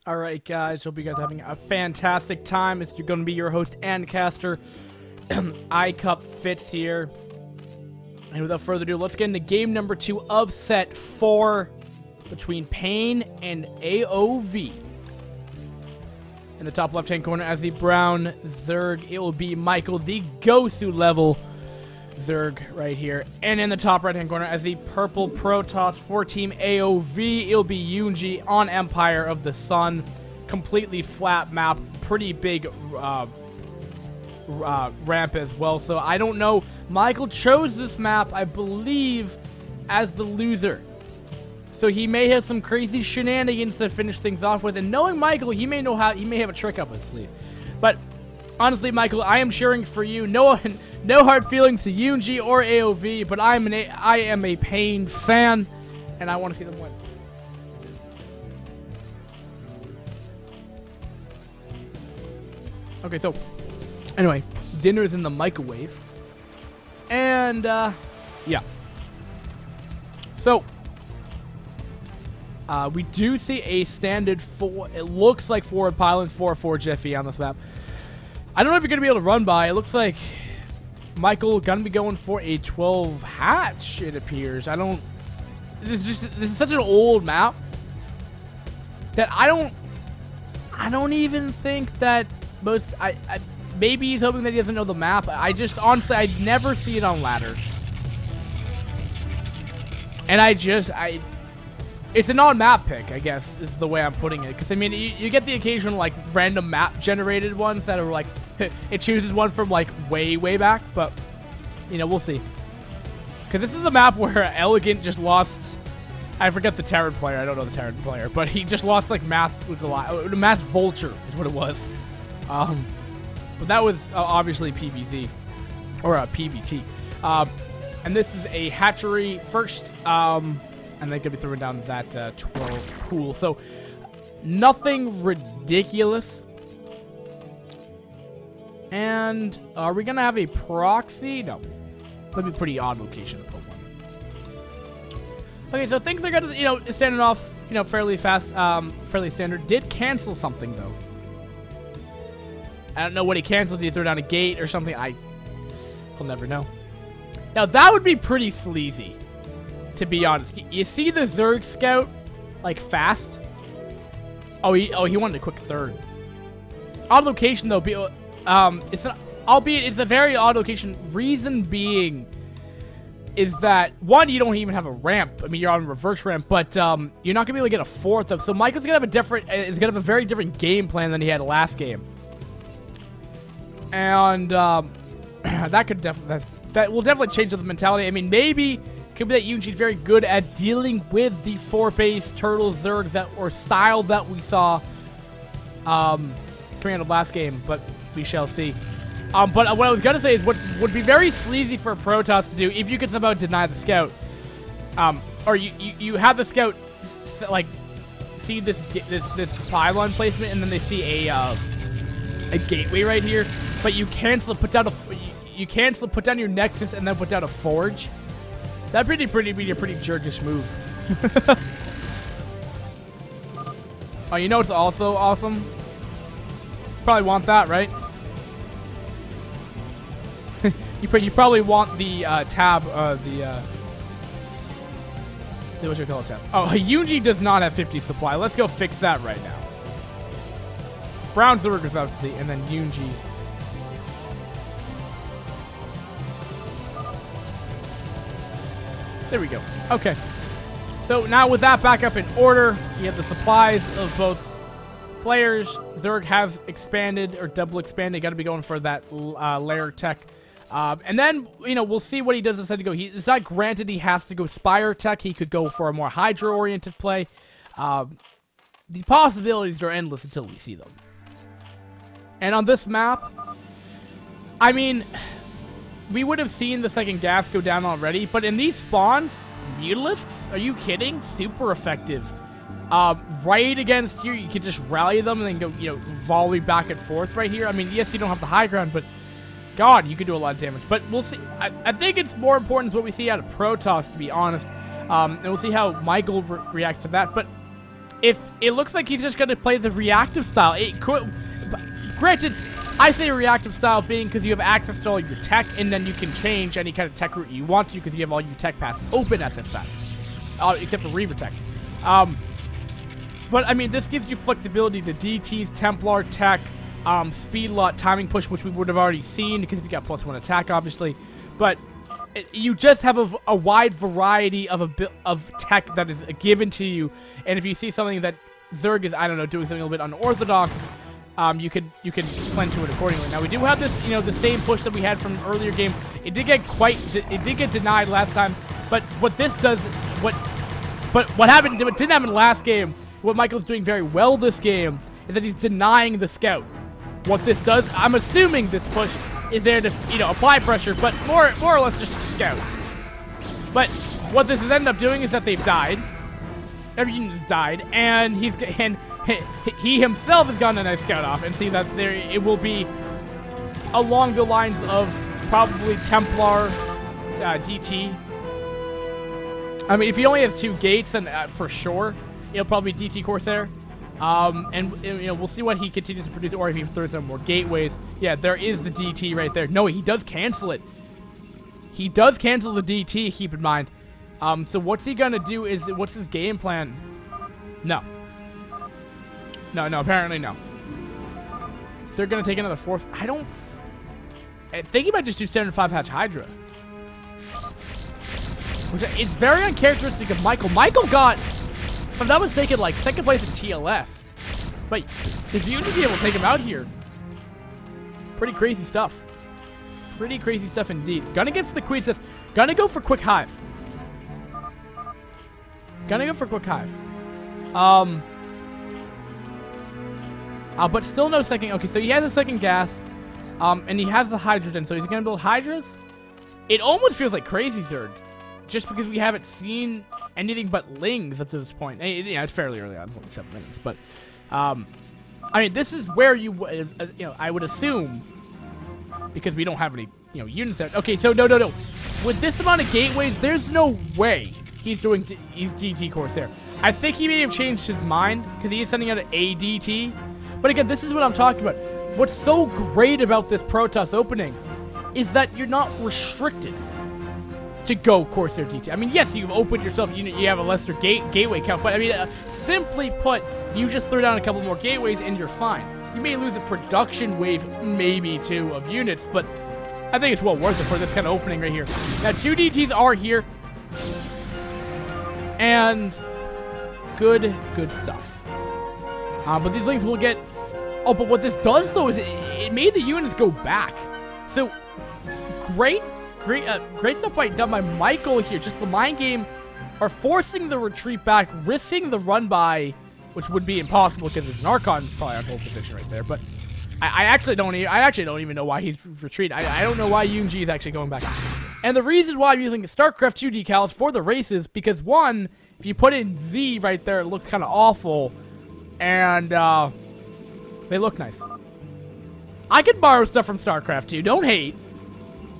Alright guys, hope you guys are having a fantastic time. It's going to be your host and caster, iCCup Fits here. And without further ado, let's get into game number 2 of set 4 between PaiN and AoV. In the top left-hand corner as the brown Zerg, it will be Michael, the Gosu level Zerg right here. And in the top right-hand corner as the purple Protoss for Team AoV, it'll be Eunji on Empire of the Sun. Completely flat map, pretty big ramp as well. So I don't know. Michael chose this map, I believe, as the loser. So he may have some crazy shenanigans to finish things off with. And knowing Michael, he may have a trick up his sleeve. But honestly, Michael, I am cheering for you. No hard feelings to Eunji or AoV, but I am a PaiN fan, and I want to see them win. Okay, so anyway, dinner's in the microwave, and yeah. So we do see a standard it looks like forward pylon 4 Jeffy on this map. I don't know if you're going to be able to run by. It looks like Michael going to be going for a 12 hatch, it appears. This is such an old map that I don't even think that maybe he's hoping that he doesn't know the map. Honestly, I never see it on ladder. And it's an odd map pick, I guess, is the way I'm putting it. Because, I mean, you get the occasional, like, random map-generated ones that are, like, it chooses one from, like, way, way back. But, you know, we'll see. Because this is the map where Elegant just lost... I forget the Terran player. I don't know the Terran player. But he just lost, like, Mass Vulture is what it was. But that was obviously PVZ. Or PVT. And this is a hatchery first... and they could be throwing down that 12 pool. So, nothing ridiculous. And are we going to have a proxy? No. That'd be a pretty odd location to put one. Okay, so things are going to, you know, standing off, you know, fairly fast, fairly standard. Did cancel something, though. I don't know what he canceled. Did he throw down a gate or something? We'll never know. Now, that would be pretty sleazy, to be honest. You see the Zerg scout, like, fast? Oh, he wanted a quick third. Odd location, though. Albeit it's a very odd location. Reason being is that, one, you don't even have a ramp. I mean, you're on a reverse ramp, but you're not gonna be able to get a fourth of. So Michael's gonna have a very different game plan than he had last game. And that will definitely change the mentality. I mean, maybe could be that Eunji's very good at dealing with the 4-base turtle Zerg style that we saw coming out of last game, but we shall see. But what I was gonna say is what would be very sleazy for a Protoss to do if you could somehow deny the scout, or you have the scout like see this pylon placement and then they see a gateway right here, but you cancel it, put down your Nexus and then put down a forge. That'd be a pretty jerkish move. Oh, you know what's also awesome? Probably want that, right? you probably want the tab, what should I call it, tab? Oh, Eunji does not have 50 supply. Let's go fix that right now. Brown Zerg is obviously, and then Eunji. There we go. Okay. So now with that back up in order, you have the supplies of both players. Zerg has expanded or double expanded. Got to be going for that layer tech. And then, you know, we'll see what he does decide to go. It's not granted he has to go Spire tech. He could go for a more Hydra-oriented play. The possibilities are endless until we see them. And on this map, I mean, we would have seen the second gas go down already, but in these spawns, Mutalisks? Are you kidding? Super effective. Right against here, you could just rally them and then go, you know, volley back and forth right here. I mean, yes, you don't have the high ground, but God, you could do a lot of damage. But we'll see. I think it's more important is what we see out of Protoss, to be honest. And we'll see how Michael reacts to that. But if it looks like he's just going to play the reactive style. It could, granted, I say reactive style being because you have access to all your tech, and then you can change any kind of tech route you want to because you have all your tech paths open at this time, except for Reaver tech. But I mean, this gives you flexibility to DTs, Templar tech, speed lot, timing push, which we would have already seen because if you got +1 attack, obviously. But you just have a wide variety of tech that is given to you, and if you see something that Zerg is, I don't know, doing something a little bit unorthodox, you can plan to it accordingly. Now we do have this, the same push that we had from earlier game. It did get denied last time, but what this does, what didn't happen last game, what Michael's doing very well this game is that he's denying the scout. What this does, I'm assuming this push is there to, apply pressure, but more or less just scout. But what this has ended up doing is that they've died. Every unit has died, and he himself has gotten a nice scout off, and see that it will be along the lines of probably Templar DT. I mean, if he only has 2 gates, then for sure it'll probably be DT Corsair. And we'll see what he continues to produce, or if he throws some more gateways. Yeah, there is the DT right there. No, he does cancel it. He does cancel the DT, keep in mind. So what's he gonna do what's his game plan? No, apparently no. So they're gonna take another 4th. I think he might just do 7-5 hatch Hydra. Which, it's very uncharacteristic of Michael. Michael got, if I'm not mistaken, like 2nd place in TLS. But if Eunji be able to take him out here, pretty crazy stuff. Pretty crazy stuff indeed. Gonna get for the Queen says, gonna go for Quick Hive. Gonna go for Quick Hive. But still no second. Okay, so he has a second gas. And he has the hydrogen, so he's gonna build Hydras. It almost feels like Crazy Zerg, just because we haven't seen anything but Lings up to this point. It's fairly early on, it's only 7 minutes, but I mean, this is where I would assume, because we don't have any units there. Okay, so no. With this amount of gateways, there's no way he's GT Corsair. I think he may have changed his mind because he is sending out an ADT. But again, this is what I'm talking about. What's so great about this Protoss opening is that you're not restricted to go Corsair DT. I mean, yes, you've opened yourself, you have a lesser gateway count, but I mean, simply put, you just throw down a couple more gateways and you're fine. You may lose a production wave, maybe 2 of units, but I think it's well worth it for this kind of opening right here. Now, 2 DTs are here, and good stuff. But these Lings will get... Oh, but what this does, though, is it made the units go back. So, great stuff done by Michael here. Just the mind game are forcing the retreat back, risking the run by, which would be impossible because there's an Archon probably on hold position right there. But I actually don't even know why he's retreating. I don't know why Eunji is actually going back. And the reason why I'm using the StarCraft 2 decals for the races, because one, if you put in Z right there, it looks kind of awful, and they look nice. I could borrow stuff from StarCraft 2. Don't hate.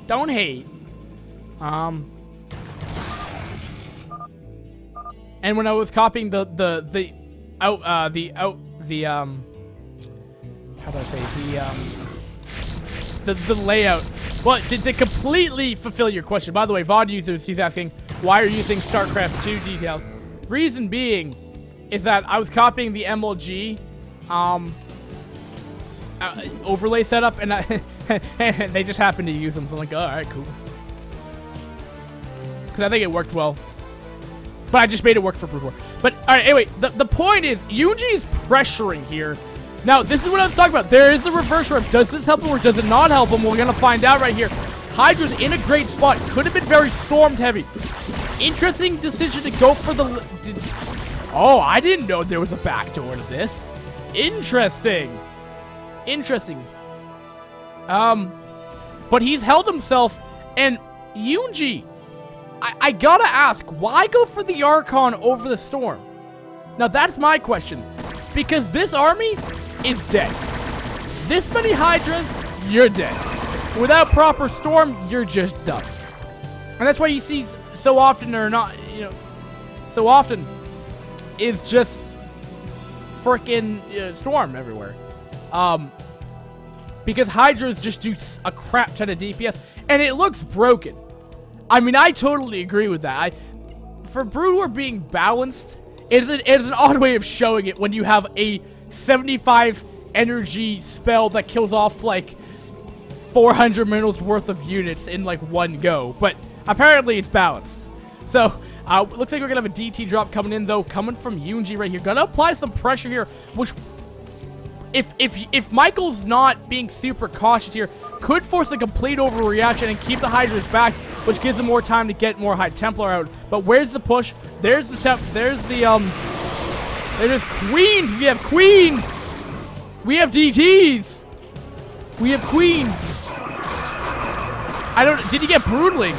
Don't hate. And when I was copying the how do I say, the layout. Well, to completely fulfill your question, by the way, VOD users, he's asking, why are you using StarCraft 2 details? Reason being is that I was copying the MLG overlay setup, and and they just happened to use them, so I'm like, oh, alright, cool. Because I think it worked well. But I just made it work for Brood War. But, alright, anyway, the point is, Eunji is pressuring here. Now, this is what I was talking about. There is the reverse rep. Does this help him or does it not help him? We're going to find out right here. Hydra's in a great spot. Could have been very stormed heavy. Interesting decision to go for the... Oh, I didn't know there was a backdoor to this. Interesting. Interesting. But he's held himself, and Eunji, I gotta ask, why go for the Archon over the Storm? Now, that's my question. Because this army is dead. This many Hydras, you're dead. Without proper Storm, you're just done. And that's why you see so often, or not, so often, is just frickin' Storm everywhere. Because Hydras just do a crap ton of DPS, and it looks broken. I mean, I totally agree with that. For Brood War being balanced, it's an odd way of showing it when you have a 75 energy spell that kills off, like, 400 minerals worth of units in, like, one go. But apparently it's balanced. So, looks like we're going to have a DT drop coming in, though, coming from Eunji right here. Gonna apply some pressure here, which, if Michael's not being super cautious here, could force a complete overreaction and keep the Hydras back, which gives him more time to get more High Templar out. But where's the push? There's the there's Queens! We have Queens! We have DTs! We have Queens! Did he get Broodling?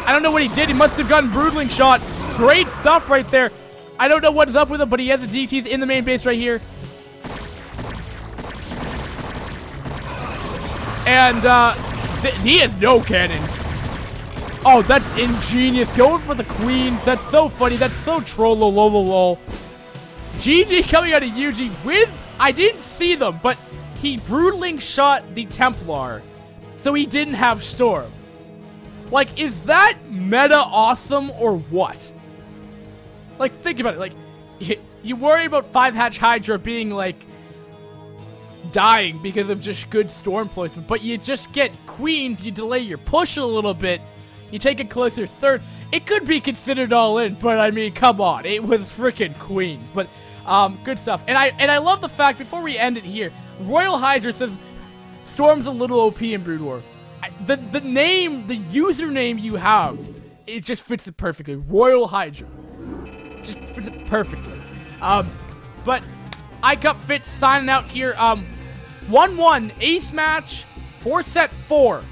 I don't know what he did. He must have gotten Broodling shot. Great stuff right there. I don't know what is up with him, but he has the DTs in the main base right here. And, he has no cannons. Oh, that's ingenious. Going for the Queens. That's so funny. That's so troll-lol-lol-lol. GG coming out of Eunji with... I didn't see them, but he Broodling shot the Templar. So he didn't have Storm. Like, is that meta awesome or what? Like, think about it. Like, you worry about 5-hatch Hydra being, like, dying because of just good Storm placement, but you just get Queens, you delay your push a little bit, you take a closer third. It could be considered all in, but I mean, come on, it was freaking Queens. But good stuff. And I love the fact, before we end it here, Royal Hydra says Storm's a little OP in Brood War. The name, the username you have, it just fits it perfectly. Royal Hydra. Just fits it perfectly. But iCCup Fits signing out here. 1-1 ace match for set 4.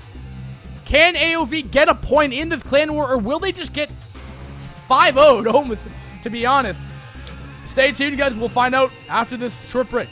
Can AoV get a point in this clan war, or will they just get 5-0'd almost, to be honest? Stay tuned, guys. We'll find out after this short break.